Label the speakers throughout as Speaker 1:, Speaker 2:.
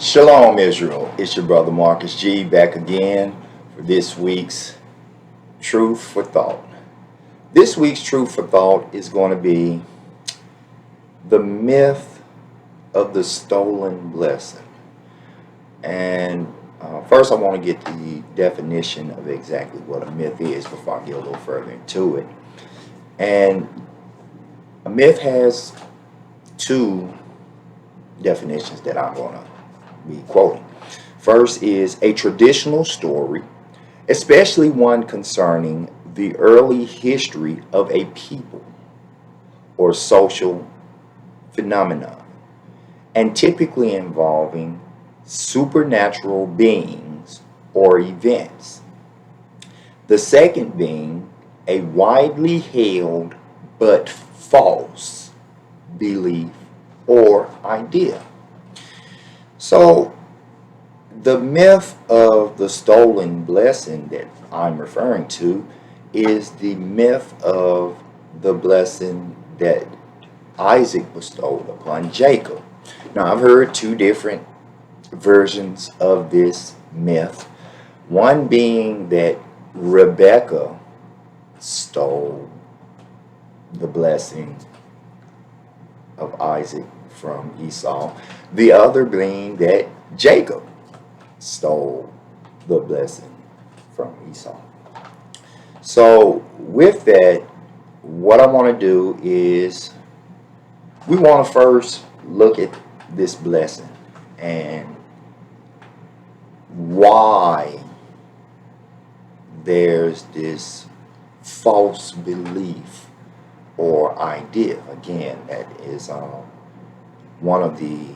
Speaker 1: Shalom, Israel. It's your brother Marcus G back again for this week's Truth for Thought. This week's Truth for Thought is going to be the myth of the stolen blessing. And first, I want to get the definition of exactly what a myth is before I get a little further into it. And a myth has two definitions that I'm going to be quoting. First is a traditional story, especially one concerning the early history of a people or social phenomenon, and typically involving supernatural beings or events. The second being a widely held but false belief or idea. So, the myth of the stolen blessing that I'm referring to is the myth of the blessing that Isaac bestowed upon Jacob. Now, I've heard two different versions of this myth. One being that Rebekah stole the blessing of Isaac from Esau. The other being that Jacob stole the blessing from Esau. So with that, what I want to do is we want to first look at this blessing and why there's this false belief or idea. Again, that is one of the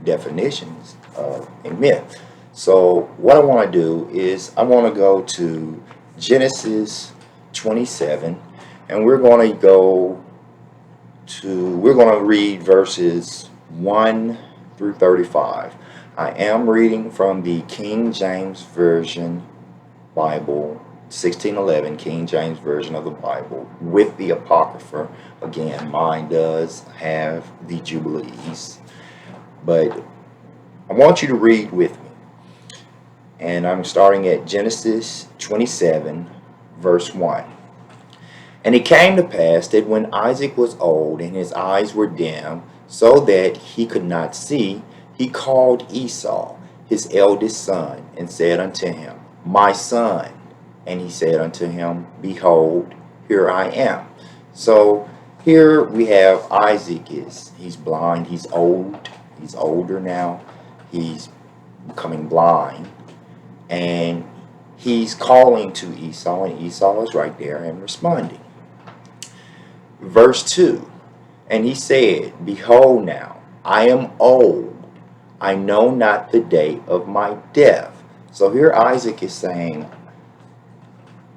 Speaker 1: definitions of a myth. So what I want to do is I want to go to Genesis 27, and we're going to read verses 1 through 35. I am reading from the King James Version Bible, 1611 King James Version of the Bible, with the Apocrypha. Again, mine does have the Jubilees, but I want you to read with me. And I'm starting at Genesis 27, verse 1. And it came to pass that when Isaac was old and his eyes were dim, so that he could not see, he called Esau, his eldest son, and said unto him, My son. And he said unto him, Behold, here I am. So here we have Isaac he's blind, he's old, he's older now, he's becoming blind, and he's calling to Esau, and Esau is right there and responding. Verse 2, and he said, Behold now, I am old, I know not the day of my death. So here Isaac is saying,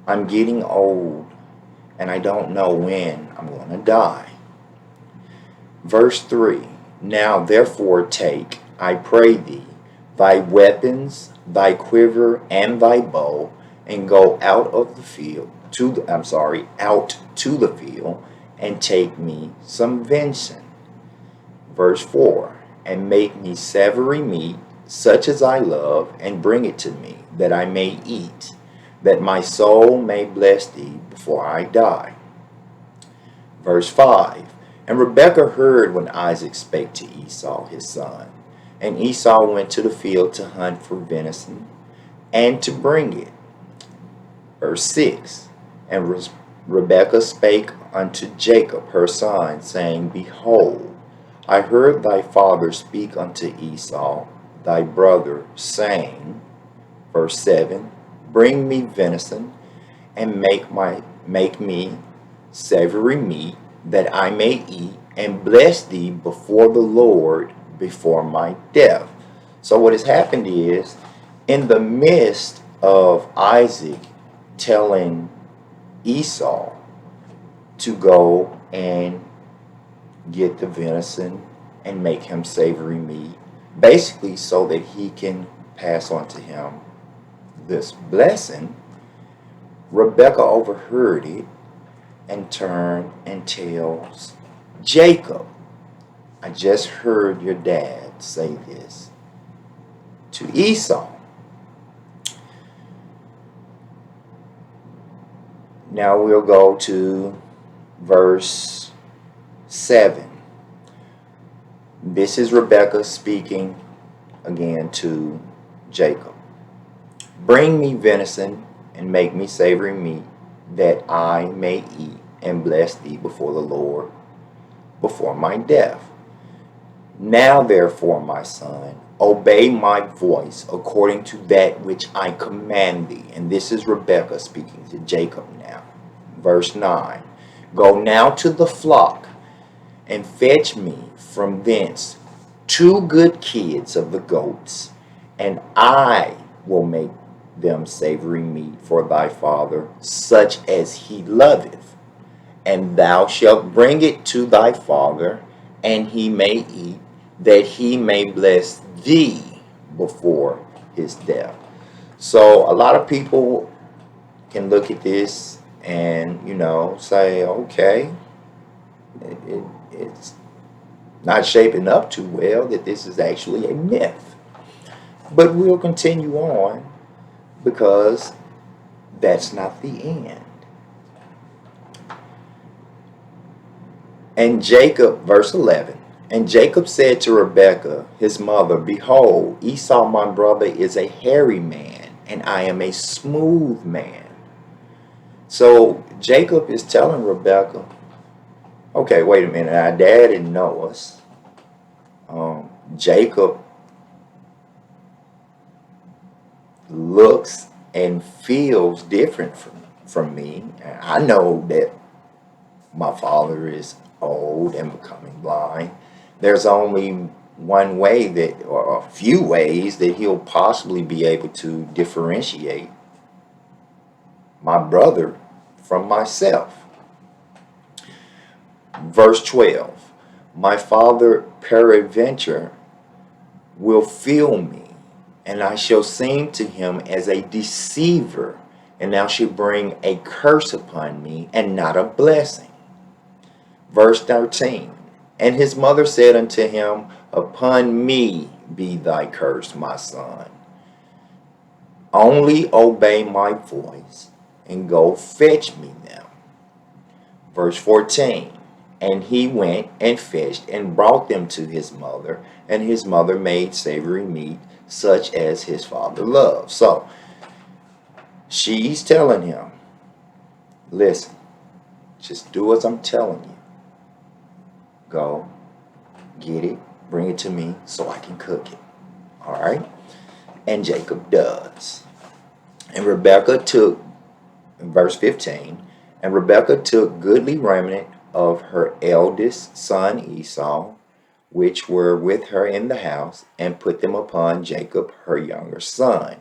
Speaker 1: I'm getting old, and I don't know when I'm going to die. Verse 3, Now therefore take, I pray thee, thy weapons, thy quiver, and thy bow, and go out of the field, out to the field, and take me some venison. Verse 4, And make me savory meat, such as I love, and bring it to me, that I may eat, that my soul may bless thee before I die. Verse 5, And Rebekah heard when Isaac spake to Esau his son. And Esau went to the field to hunt for venison, and to bring it. Verse 6, And Rebekah spake unto Jacob her son, saying, Behold, I heard thy father speak unto Esau thy brother, saying, verse 7, Bring me venison, and make me savory meat, that I may eat, and bless thee before the Lord before my death. So what has happened is, in the midst of Isaac telling Esau to go and get the venison and make him savory meat, basically so that he can pass on to him this blessing, Rebekah overheard it and turned and tells Jacob, I just heard your dad say this. to Esau. Now we'll go to verse 7. This is Rebekah speaking again to Jacob. Bring me venison and make me savory meat, that I may eat and bless thee before the Lord, before my death. Now therefore, my son, obey my voice according to that which I command thee. And this is Rebekah speaking to Jacob now. Verse 9. Go now to the flock and fetch me from thence 2 good kids of the goats, and I will make them savory meat for thy father, such as he loveth. And thou shalt bring it to thy father, and he may eat, that he may bless thee before his death. So a lot of people can look at this and, say, okay, it's not shaping up too well, that this is actually a myth. But we'll continue on, because that's not the end. And Jacob, verse 11, and Jacob said to Rebekah, his mother, behold, Esau my brother is a hairy man, and I am a smooth man. So Jacob is telling Rebekah, okay, wait a minute, our dad didn't know us. Jacob looks and feels different from me. I know that my father is old and becoming blind. There's only one way that, or a few ways, that he'll possibly be able to differentiate my brother from myself. Verse 12. My father peradventure will feel me, and I shall seem to him as a deceiver, and thou shalt bring a curse upon me, and not a blessing. Verse 13. And his mother said unto him, upon me be thy curse, my son. Only obey my voice, and go fetch me them. Verse 14. And he went and fetched and brought them to his mother, and his mother made savory meat, such as his father loved. So she's telling him, listen, just do as I'm telling you. Go, get it, bring it to me so I can cook it. All right? And Jacob does. And Rebekah took, in verse 15, and Rebekah took goodly remnant of her eldest son Esau, which were with her in the house, and put them upon Jacob her younger son.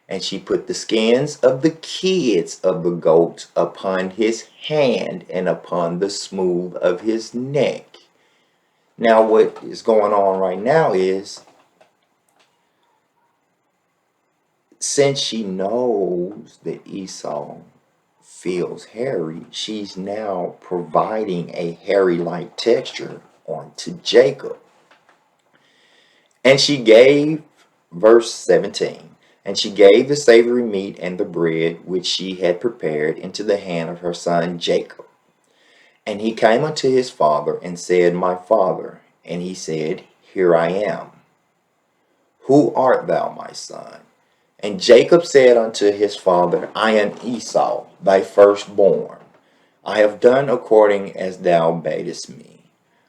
Speaker 1: And she put the skins of the kids of the goats upon his hand, and upon the smooth of his neck. Now what is going on right now is, since she knows that Esau feels hairy, she's now providing a hairy-like texture onto Jacob. And she gave, verse 17, and she gave the savory meat and the bread which she had prepared into the hand of her son Jacob. And he came unto his father and said, my father. And he said, here I am. Who art thou, my son? And Jacob said unto his father, I am Esau, thy firstborn. I have done according as thou badest me.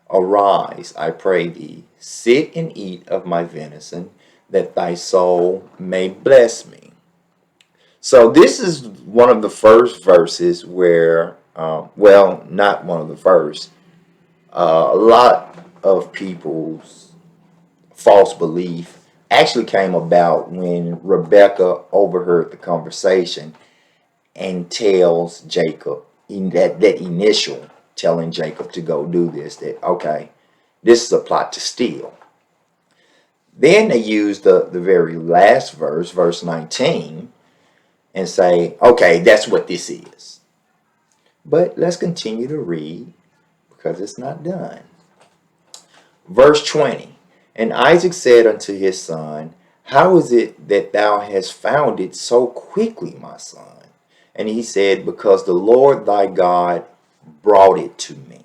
Speaker 1: Arise, I pray thee, sit and eat of my venison, that thy soul may bless me. So this is one of the first verses where, well, not one of the first, a lot of people's false belief actually came about when Rebekah overheard the conversation and tells Jacob, in that initial telling Jacob to go do this, that, okay, this is a plot to steal. Then they use the very last verse, verse 19, and say, okay, that's what this is. But let's continue to read, because it's not done. Verse 20, and Isaac said unto his son, How is it that thou hast found it so quickly, my son? And he said, because the Lord thy God brought it to me.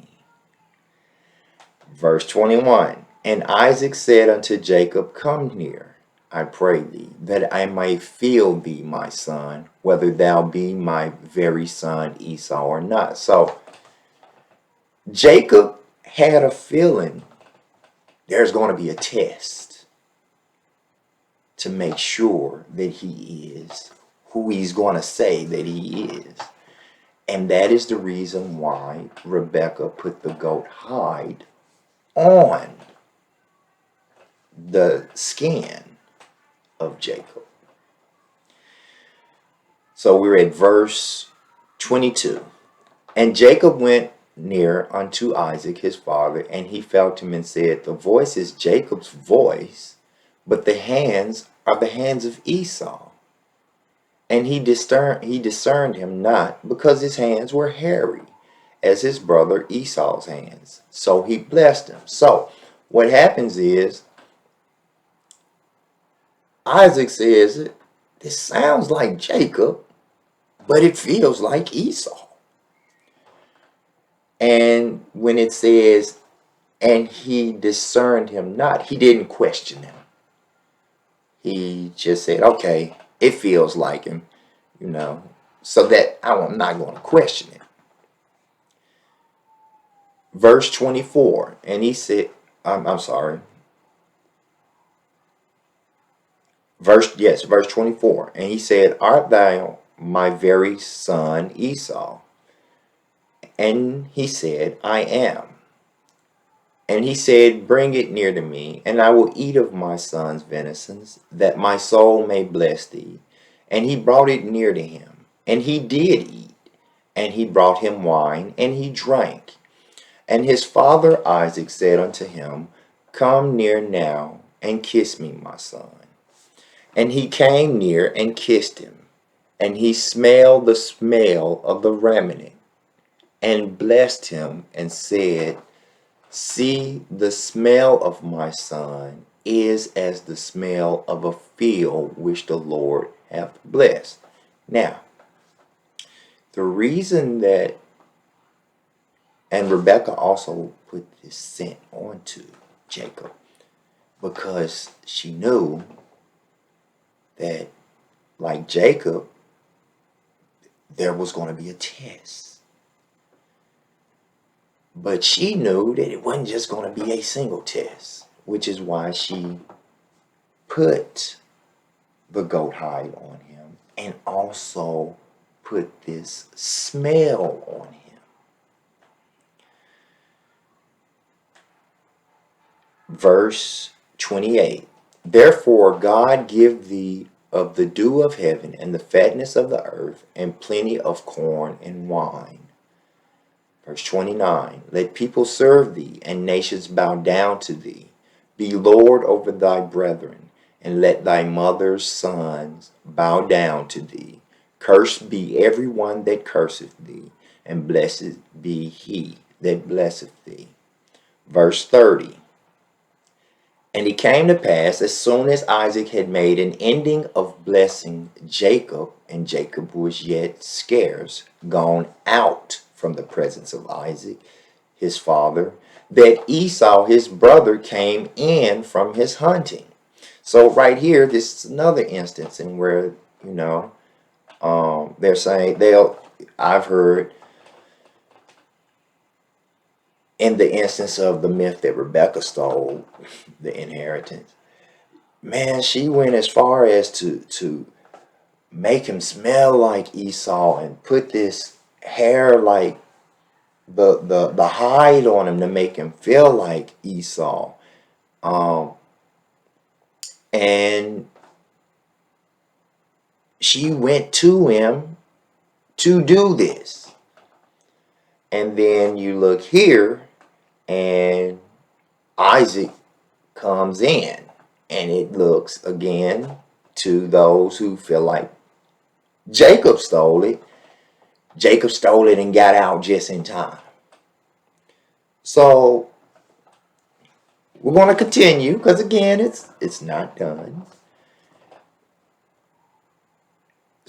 Speaker 1: Verse 21. And Isaac said unto Jacob, come near, I pray thee, that I may feel thee, my son, whether thou be my very son Esau or not. So Jacob had a feeling there's going to be a test to make sure that he is who he's going to say that he is. And that is the reason why Rebekah put the goat hide on the skin of Jacob. So we're at verse 22. And Jacob went near unto Isaac his father, and he felt him and said, the voice is Jacob's voice, but the hands are the hands of Esau. And he discerned him not, because his hands were hairy, as his brother Esau's hands. So he blessed him. So what happens is, Isaac says, this sounds like Jacob, but it feels like Esau. And when it says, and he discerned him not, he didn't question him. He just said, okay, it feels like him, so that I'm not going to question it. Verse 24, and he said, I'm sorry. Verse 24, and he said, art thou my very son Esau? And he said, I am. And he said, bring it near to me, and I will eat of my son's venisons, that my soul may bless thee. And he brought it near to him, and he did eat. And he brought him wine, and he drank. And his father Isaac said unto him, come near now, and kiss me, my son. And he came near and kissed him. And he smelled the smell of the raiment, and blessed him, and said, see, the smell of my son is as the smell of a field which the Lord hath blessed. Now, the reason that, and Rebekah also put this scent onto Jacob, because she knew that, like Jacob, there was going to be a test. But she knew that it wasn't just going to be a single test, which is why she put the goat hide on him and also put this smell on him. Verse 28, therefore God give thee of the dew of heaven and the fatness of the earth and plenty of corn and wine. Verse 29, let people serve thee and nations bow down to thee. Be Lord over thy brethren, and let thy mother's sons bow down to thee. Cursed be every one that curseth thee, and blessed be he that blesseth thee. Verse 30, and it came to pass, as soon as Isaac had made an ending of blessing Jacob, and Jacob was yet scarce gone out from the presence of Isaac, his father, that Esau, his brother, came in from his hunting. So right here, this is another instance in where, they're saying, I've heard in the instance of the myth that Rebekah stole the inheritance, man, she went as far as to make him smell like Esau and put this hair like the hide on him to make him feel like Esau. And she went to him to do this. And then you look here, and Isaac comes in, and it looks again to those who feel like Jacob stole it. Jacob stole it and got out just in time. So we're going to continue, because again, it's not done.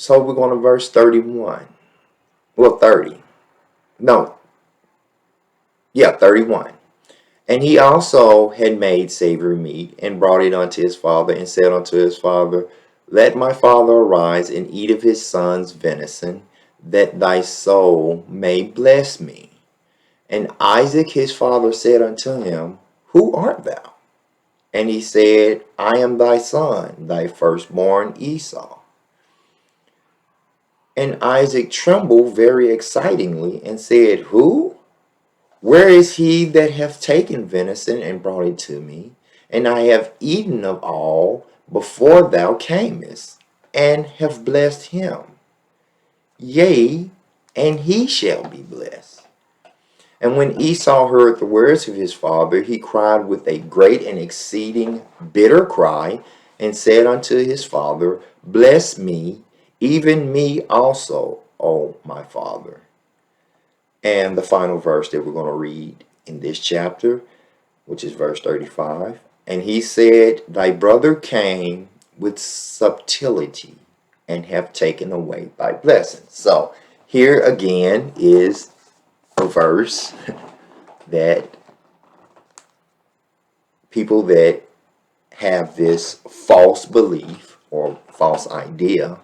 Speaker 1: So we're going to verse 31. Well, 30. No. Yeah, 31. And he also had made savory meat, and brought it unto his father, and said unto his father, Let my father arise, and eat of his son's venison, that thy soul may bless me. And Isaac his father said unto him, Who art thou? And he said, I am thy son, thy firstborn Esau. And Isaac trembled very exceedingly, and said, Who? Where is he that hath taken venison and brought it to me? And I have eaten of all before thou camest, and have blessed him. Yea, and he shall be blessed. And when Esau heard the words of his father, he cried with a great and exceeding bitter cry, and said unto his father, Bless me, even me also, O my father. And the final verse that we're going to read in this chapter, which is verse 35. And he said, Thy brother came with subtlety, and have taken away thy blessing. So here again is a verse that people that have this false belief or false idea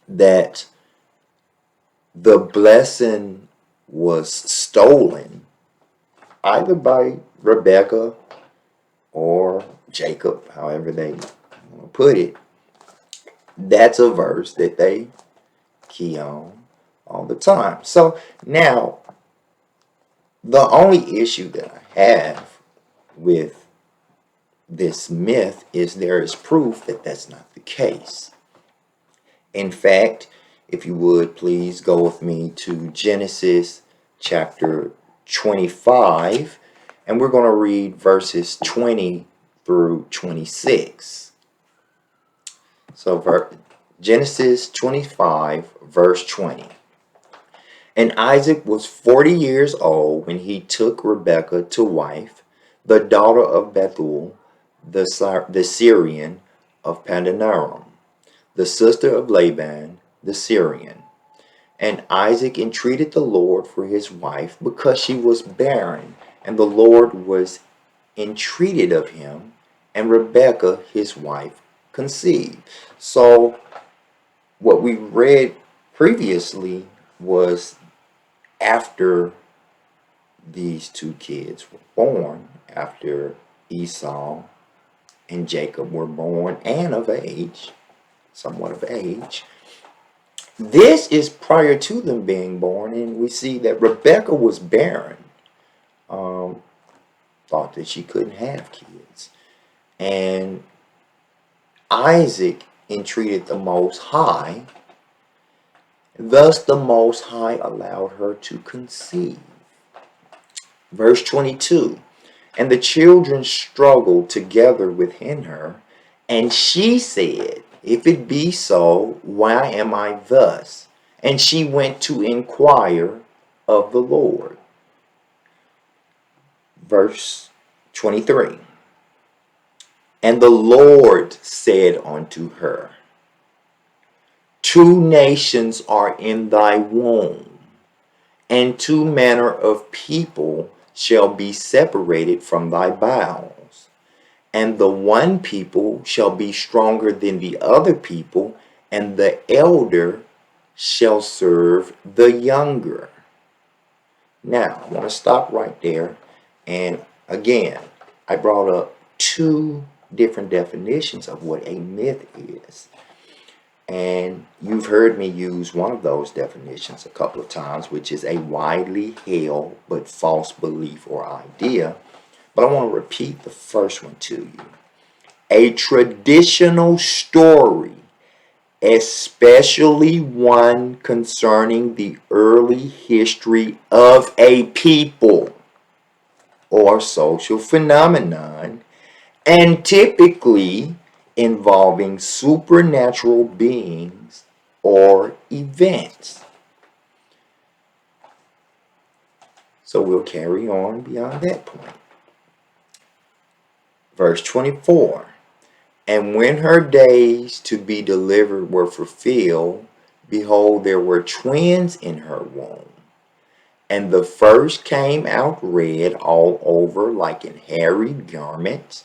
Speaker 1: that the blessing was stolen either by Rebecca or Jacob, however they put it. That's a verse that they key on all the time. So now, the only issue that I have with this myth is there is proof that that's not the case. In fact, if you would please go with me to Genesis chapter 25, and we're going to read verses 20 through 26. So Genesis 25 verse 20. And Isaac was 40 years old when he took Rebekah to wife, the daughter of Bethuel, the Syrian of Padanaram, the sister of Laban the Syrian. And Isaac entreated the Lord for his wife, because she was barren, and the Lord was entreated of him, and Rebekah his wife conceived. So what we read previously was after these two kids were born, after Esau and Jacob were born and of age, somewhat of age. This is prior to them being born, and we see that Rebekah was barren, thought that she couldn't have kids. And Isaac entreated the Most High, thus the Most High allowed her to conceive. Verse 22, and the children struggled together within her, and she said, If it be so, why am I thus? And she went to inquire of the Lord. Verse 23, and the Lord said unto her, Two nations are in thy womb, and two manner of people shall be separated from thy bowels. And the one people shall be stronger than the other people, and the elder shall serve the younger. Now, I want to stop right there. And again, I brought up two different definitions of what a myth is. And you've heard me use one of those definitions a couple of times, which is a widely held but false belief or idea. But I want to repeat the first one to you. A traditional story, especially one concerning the early history of a people or social phenomenon, and typically involving supernatural beings or events. So we'll carry on beyond that point. Verse 24, and when her days to be delivered were fulfilled, behold, there were twins in her womb. And the first came out red all over like an hairy garment,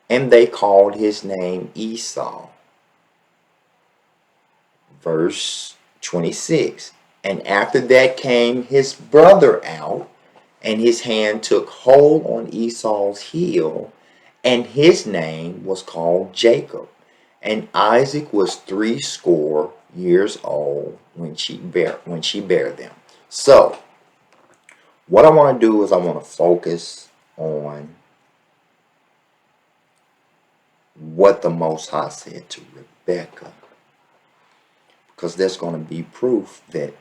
Speaker 1: and they called his name Esau. Verse 26. And after that came his brother out, and his hand took hold on Esau's heel, and his name was called Jacob. And Isaac was 80 years old when she bare them. So, what I want to do is I want to focus on what the Most High said to Rebekah, because there's going to be proof that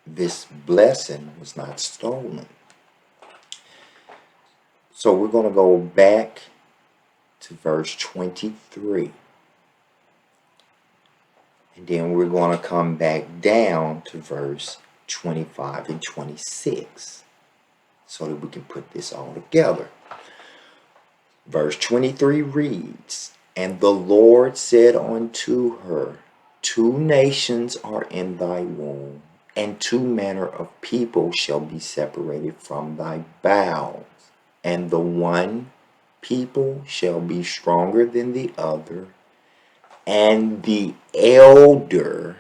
Speaker 1: this blessing was not stolen. So we're going to go back to verse 23. And then we're going to come back down to verse 25 and 26 so that we can put this all together. Verse 23 reads, And the Lord said unto her, 2 nations are in thy womb, and 2 manner of people shall be separated from thy bowels, and the one people shall be stronger than the other, and the elder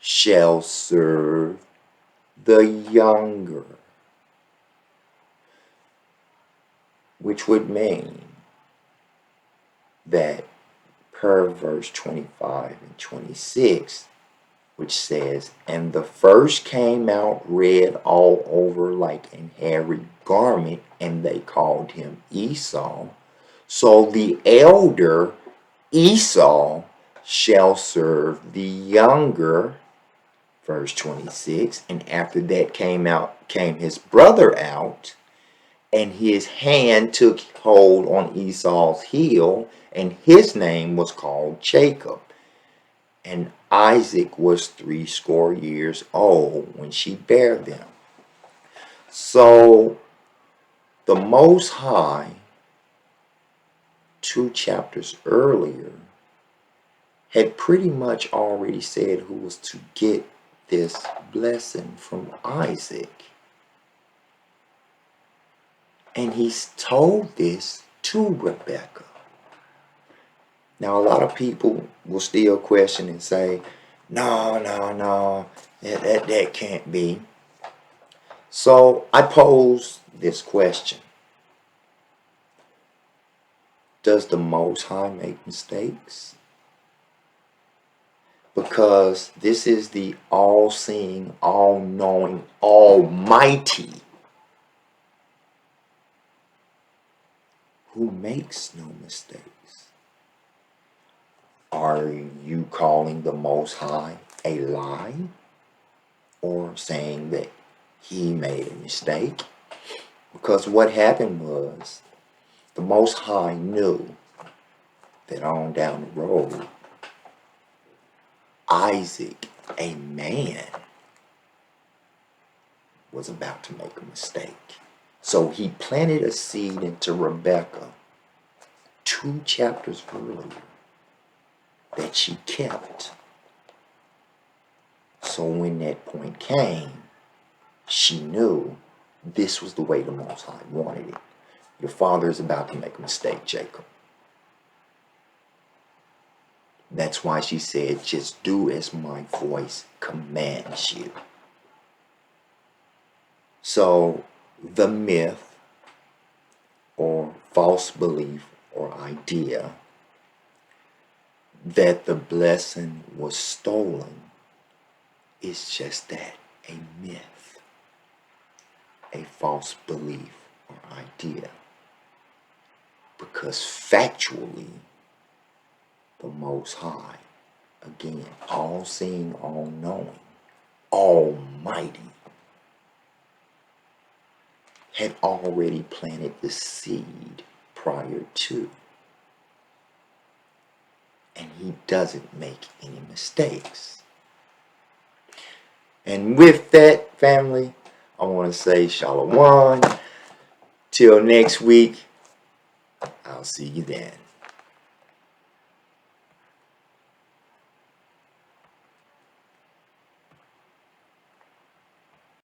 Speaker 1: shall serve the younger. Which would mean that per verse 25 and 26, which says, And the first came out red all over like an hairy garment, and they called him Esau. So the elder Esau shall serve the younger. Verse 26. And after that came his brother out, and his hand took hold on Esau's heel, and his name was called Jacob. And Isaac was 80 years old when she bare them. So the Most High, 2 chapters earlier, had pretty much already said who was to get this blessing from Isaac. And he's told this to Rebekah. Now, a lot of people will still question and say, no, that can't be. So I pose this question. Does the Most High make mistakes? Because this is the all-seeing, all-knowing, almighty, who makes no mistakes. Are you calling the Most High a lie? Or saying that he made a mistake? Because what happened was, the Most High knew that on down the road, Isaac, a man, was about to make a mistake. So he planted a seed into Rebekah 2 chapters earlier that she kept. So when that point came, she knew this was the way the Most High wanted it. Your father is about to make a mistake, Jacob. That's why she said, just do as my voice commands you. So the myth or false belief or idea that the blessing was stolen is just that, a myth, a false belief or idea. Because factually, the Most High, again, all-seeing, all-knowing, almighty, had already planted the seed prior to. And he doesn't make any mistakes. And with that, family, I want to say shalom. Till next week, I'll see you then.